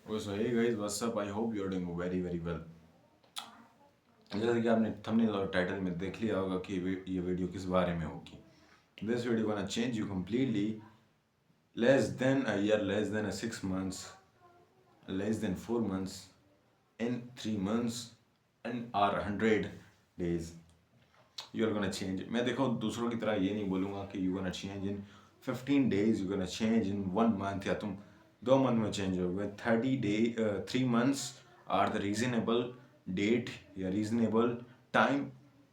Oh, so hey guys, what's up? I hope you're doing very very well. जैसे कि आपने thumbnail और title में देख लिया होगा कि ये वीडियो किस बारे में होगी. This video gonna change you completely. Less than a year, less than a 6 months, less than 4 months, in 3 months, and or 100 days. You're gonna change. मैं देखो दूसरों की तरह ये नहीं बोलूँगा कि you gonna change in 15 days, you gonna change in 1 month या तुम 2 मंथ में चेंज होगे. 3 months are the reasonable date या रीजनेबल टाइम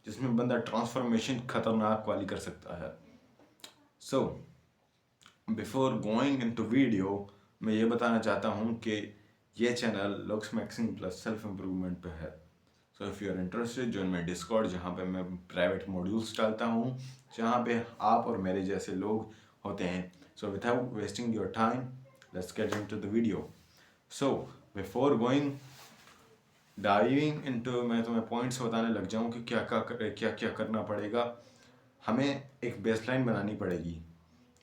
जिसमें बंदा ट्रांसफॉर्मेशन खतरनाक वाली कर सकता है. So before going in to video मैं ये बताना चाहता हूँ कि ये channel looks maxing plus self improvement पे है. So if you are interested join my Discord जहाँ पे मैं प्राइवेट मॉड्यूल्स डालता हूँ जहाँ पे आप और मेरे जैसे लोग होते हैं. So without wasting your time let's get into the video. So before going diving into मैं तुम्हें पॉइंट्स बताने लग जाऊँ कि क्या क्या करना पड़ेगा. हमें एक बेसलाइन बनानी पड़ेगी.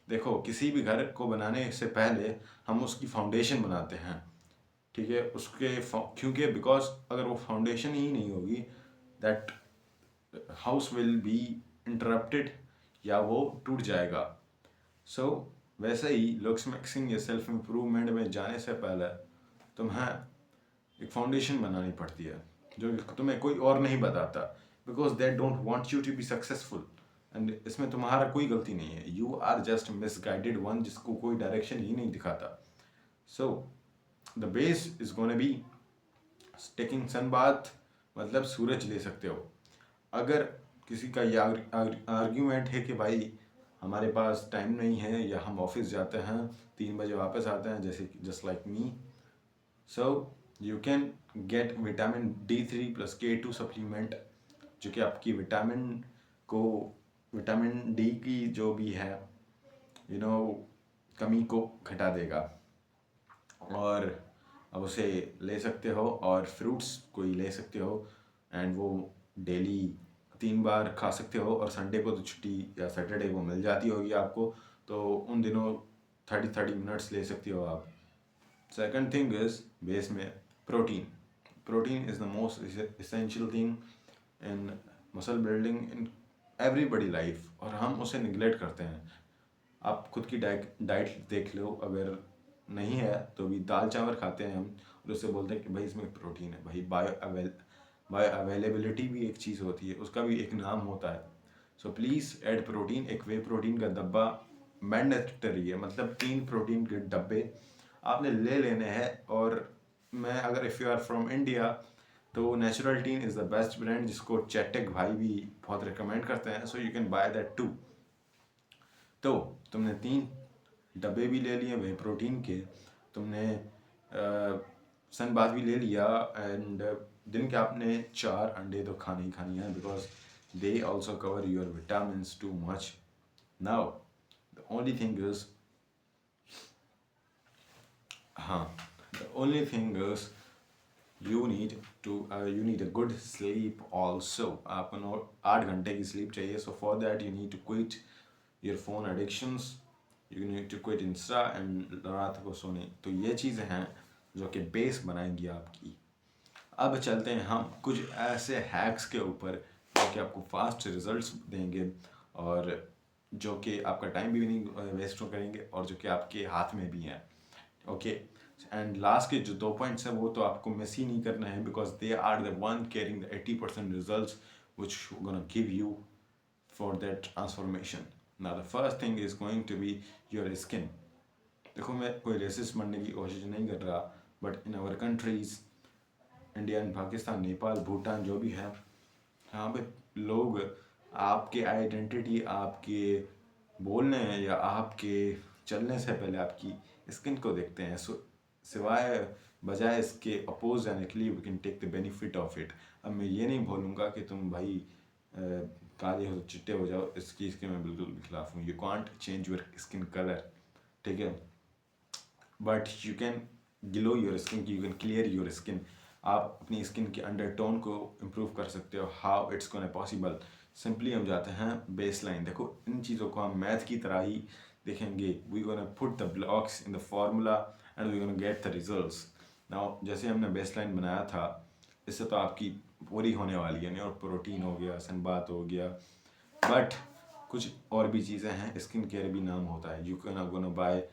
देखो किसी भी घर को बनाने से पहले हम उसकी फाउंडेशन बनाते हैं. ठीक है उसके क्योंकि बिकॉज अगर वो फाउंडेशन ही नहीं होगी that house will be interrupted या वो टूट जाएगा. सो वैसे ही लुक्स मैक्सिंग या सेल्फ इम्प्रूवमेंट में जाने से पहले तुम्हें एक फाउंडेशन बनानी पड़ती है जो तुम्हें कोई और नहीं बताता because they don't want you to be successful. And इसमें तुम्हारा कोई गलती नहीं है. You are just misguided one जिसको कोई डायरेक्शन ही नहीं दिखाता. So the base is gonna be taking sunbath मतलब सूरज ले सकते हो. अगर किसी का ये आर्ग्यूमेंट है कि भाई हमारे पास टाइम नहीं है या हम ऑफिस जाते हैं 3 बजे वापस आते हैं जैसे just like me. So you can get vitamin D3 + K2 supplement जो कि आपकी को विटामिन डी की जो भी है कमी को घटा देगा. और अब उसे ले सकते हो और फ्रूट्स कोई ले सकते हो एंड वो डेली 3 बार खा सकते हो. और संडे को तो छुट्टी या सैटरडे को मिल जाती होगी आपको तो उन दिनों 30 मिनट्स ले सकते हो आप. सेकंड थिंग इज बेस में protein. Protein is the most essential thing in muscle building in everybody life और हम उसे निगलेक्ट करते हैं. आप खुद की डाइट देख लो. अगर नहीं है तो भी दाल चावल खाते हैं हम और उससे बोलते हैं कि भाई इसमें प्रोटीन है. भाई बायो अवेलेबिलिटी भी एक चीज़ होती है उसका भी एक नाम होता है. So please add protein. एक वे प्रोटीन का डब्बा मैंडेटरी है मतलब 3 प्रोटीन के डब्बे आपने ले लेने हैं. और मैं अगर if you are from India तो natural teen is the best brand जिसको चैटेक भाई भी बहुत रिकमेंड करते हैं. So you can buy that too. तो तुमने 3 डब्बे भी ले लिए वे प्रोटीन के. तुमने सन बाथ भी ले लिया एंड दिन के आपने 4 अंडे तो खाने ही खानी है because they also cover your vitamin too much. Now the only thing is हाँ the only thing is you need a good sleep also. आपको 8 घंटे की स्लीप चाहिए. So for that you need to quit your phone addictions. You need to quit Insta and रात को सोने. तो ये चीज़ें हैं जो कि बेस बनाएंगी आपकी. अब चलते हैं हम कुछ ऐसे हैक्स के ऊपर जो कि आपको फास्ट रिजल्ट्स देंगे और जो कि आपका टाइम भी नहीं वेस्ट करेंगे और जो कि आपके हाथ में भी हैं. ओके एंड लास्ट के जो 2 पॉइंट्स हैं वो तो आपको मिस ही नहीं करना है because they are the one carrying the 80% results which gonna give you for that transformation. Now the first thing is going to be your skin. देखो मैं कोई रेसिस्ट बनने की कोशिश नहीं कर रहा but in our countries India and Pakistan Nepal Bhutan जो भी है यहाँ पे लोग आपके आइडेंटिटी आपके बोलने या आपके चलने से पहले आपकी स्किन को देखते हैं. सिवाय बजाय इसके अपोज जाने के लिए we can take the benefit of it. अब मैं ये नहीं बोलूँगा कि तुम भाई काले हो तो चिट्टे हो जाओ. इस चीज़ के मैं बिल्कुल भी खिलाफ हूँ. You can't change your skin colour. ठीक है but you can glow your skin. You can clear your skin. आप अपनी स्किन के अंडरटोन को इम्प्रूव कर सकते हो. How it's gonna possible. Simply हम जाते हैं बेस लाइन. देखो इन चीज़ों को हम मैथ की तरह ही देखेंगे. We gonna put the blocks in the formula and we gonna get the results. Now जैसे हमने बेसलाइन बनाया था, इससे तो आपकी पूरी होने वाली है नहीं, और प्रोटीन हो गया, सनबाथ हो गया, बट कुछ और भी चीज़ें हैं, स्किन केयर भी नाम होता है। You can gonna buy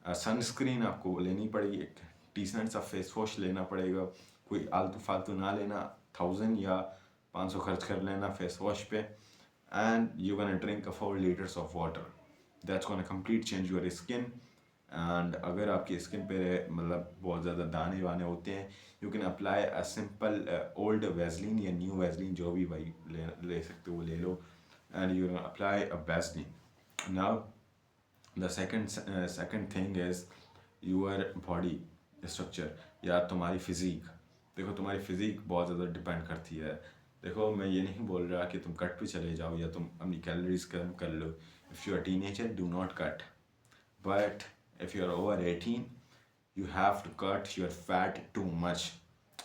sunscreen, आपको लेनी पड़ेगी, एक डिसेंट सा फेस वॉश लेना पड़ेगा, कोई आलतू फालतू ना लेना, 1000 या 500 खर्च कर लेना फेस वॉश पे, and you gonna drink 4 litres of water, that's gonna complete change your skin. And अगर आपकी स्किन पे मतलब बहुत ज़्यादा दाने वाने होते हैं, you can apply a simple old Vaseline या न्यू वेजलिन, जो भी भाई ले सकते हो ले लो, and you apply a Vaseline. Now the second thing is your body structure या तुम्हारी फिज़ीक। देखो तुम्हारी फिज़ीक बहुत ज़्यादा डिपेंड करती है। देखो मैं ये नहीं बोल रहा कि तुम कट पे चले जाओ या तुम अपनी कैलोरीज कम कर लो। If you are teenager do not cut, but if you are over 18 you have to cut your fat too much,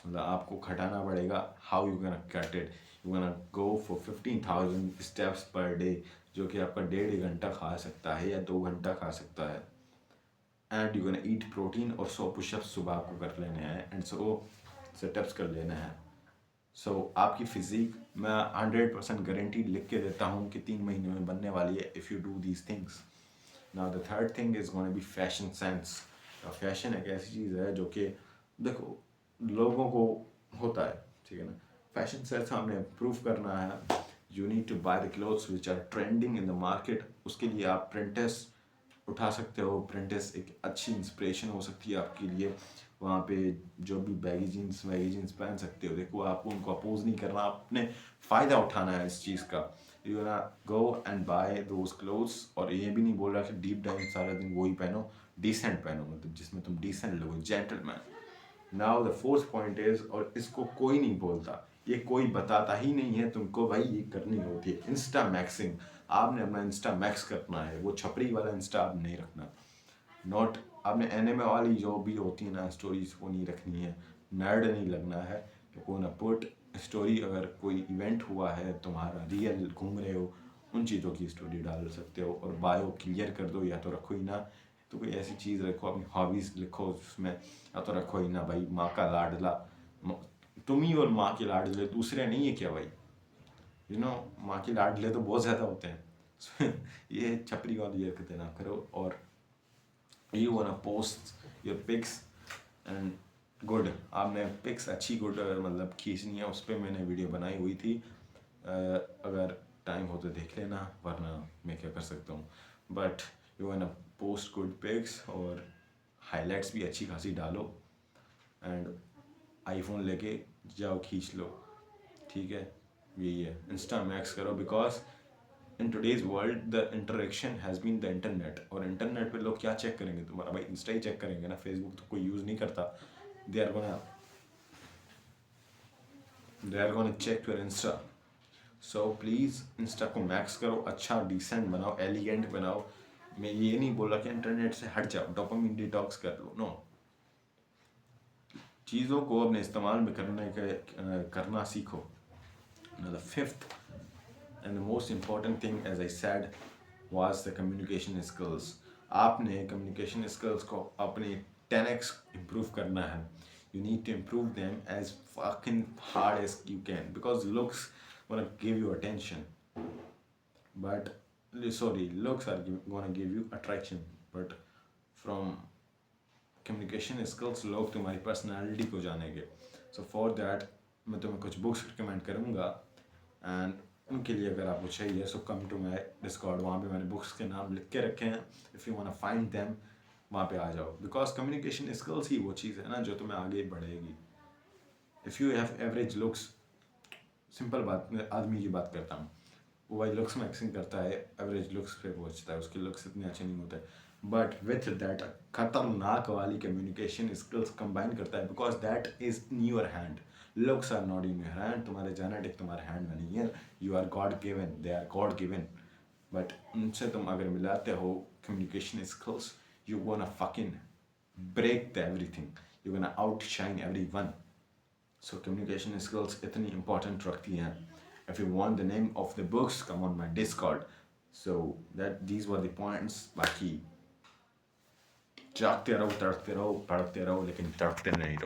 मतलब आपको घटाना पड़ेगा। How you can cut it, you can go for 15,000 steps per day, जो कि आपका 1.5 घंटा खा सकता है या 2 घंटा खा सकता है। And you can eat protein, और 100 पुशअप्स सुबह आपको कर लेने हैं, एंड 100 सेटअप्स कर लेने हैं। सो आपकी फ़िज़ीक मैं 100% गारंटीड लिख के देता हूँ कि 3 महीने में बनने वाली है, if you do these things. Now the third thing is gonna be fashion sense. Fashion एक ऐसी चीज़ है जो कि देखो लोगों को होता है, ठीक है ना। फैशन सेंस हमने इम्प्रूव करना है। You need to buy the clothes which are trending in the market. उसके लिए आप प्रिंटेस उठा सकते हो। प्रिंटेस एक अच्छी इंस्पिरेशन हो सकती है आपके लिए। वहाँ पे जो भी बैगी जीन्स पहन सकते हो, देखो आपको उनको अपोज नहीं करना, आपने फ़ायदा उठाना है इस चीज़ का। यू ना go and buy those clothes. और ये भी नहीं बोल रहा कि डीप डाउन सारा दिन वही पहनो, डिसेंट पहनो, मतलब जिसमें तुम डिसेंट लगो, gentleman. Now the fourth point is, और इसको कोई नहीं बोलता, ये कोई बताता ही नहीं है तुमको, भाई ये करनी होती है इंस्टा मैक्सिंग। आपने अपना इंस्टा मैक्स करना है, वो छपरी वाला इंस्टा आप नहीं रखना। नॉट आपने एनिमे वाली जो भी होती है ना स्टोरीज, वो नहीं रखनी है। नर्ड नहीं लगना है कि को ना पुट स्टोरी, अगर कोई इवेंट हुआ है तुम्हारा, रियल घूम रहे हो, उन चीज़ों की स्टोरी डाल सकते हो। और बायो क्लियर कर दो, या तो रखो ही ना, तो कोई ऐसी चीज़ रखो, अपनी हॉबीज़ लिखो उसमें, या तो रखो ही ना भाई माँ का लाडला। तुम ही और माँ के लाडले दूसरे नहीं है क्या भाई? यू नो माँ के लाडले तो बहुत ज़्यादा होते हैं। ये छपरी वाली हरकतें ना करो। और you wanna post your pics and good, आपने पिक्स अच्छी गुड मतलब खींचनी है, उस पर मैंने वीडियो बनाई हुई थी। अगर टाइम हो तो देख लेना, वरना मैं क्या कर सकता हूँ। But you wanna post good pics, और हाईलाइट्स भी अच्छी खासी डालो, एंड आईफोन लेके जाओ खींच लो, ठीक है। यही है, इंस्टा मैक्स करो, because in today's world the interaction has been the internet. और इंटरनेट पे लोग क्या चेक करेंगे तुम्हारा, भाई इंस्टा ही चेक करेंगे ना, फेसबुक तो कोई यूज़ नहीं करता। They are gonna check your Insta. So please Insta को मैक्स करो, अच्छा डिसेंट बनाओ, एलिगेंट बनाओ। मैं ये नहीं बोल रहा कि इंटरनेट से हट जाओ, डोपामिन डिटॉक्स कर लो, नो। चीज़ों को अपने इस्तेमाल में करना सीखो। The fifth and the most important thing, as I said, was the communication skills. आपने communication skills को अपने 10x improve करना है. You need to improve them as fucking hard as you can, because looks gonna give you attention, but looks are gonna give you attraction, but from communication skills लोग तुम्हारी personality को जानेंगे. So for that मैं तुम्हें कुछ books recommend करूँगा, and उनके लिए अगर आपको चाहिए सो कम टू माई डिस्कॉर्ड, वहाँ पे मैंने बुक्स के नाम लिख के रखे हैं। If you want to find them, वहाँ पे आ जाओ, बिकॉज कम्युनिकेशन स्किल्स ही वो चीज़ है ना जो तुम्हें आगे बढ़ेगी। If you have average looks, simple बात, मैं आदमी की बात करता हूँ, वो भाई लुक्स मैक्सिंग करता है, एवरेज लुक्स पे पहुँचता है, उसके लुक्स इतने अच्छे नहीं होते, बट विथ दैट खतरनाक वाली कम्युनिकेशन स्किल्स कंबाइन करता है, because that is in your hand. Looks are not in your hand, तुम्हारे जेनेटिक तुम्हारे हैंड में नहीं है, you are God given, they are God given, but उनसे तुम अगर मिलाते हो communication skills, you gonna fucking break the everything, you're gonna outshine everyone. So communication skills इतनी important रखती हैं. If you want the name of the books, come on my Discord. So that these were the points. बाकी जागते रहो, तड़कते रहो, पढ़ते रहो, लेकिन तड़कते नहीं रहो.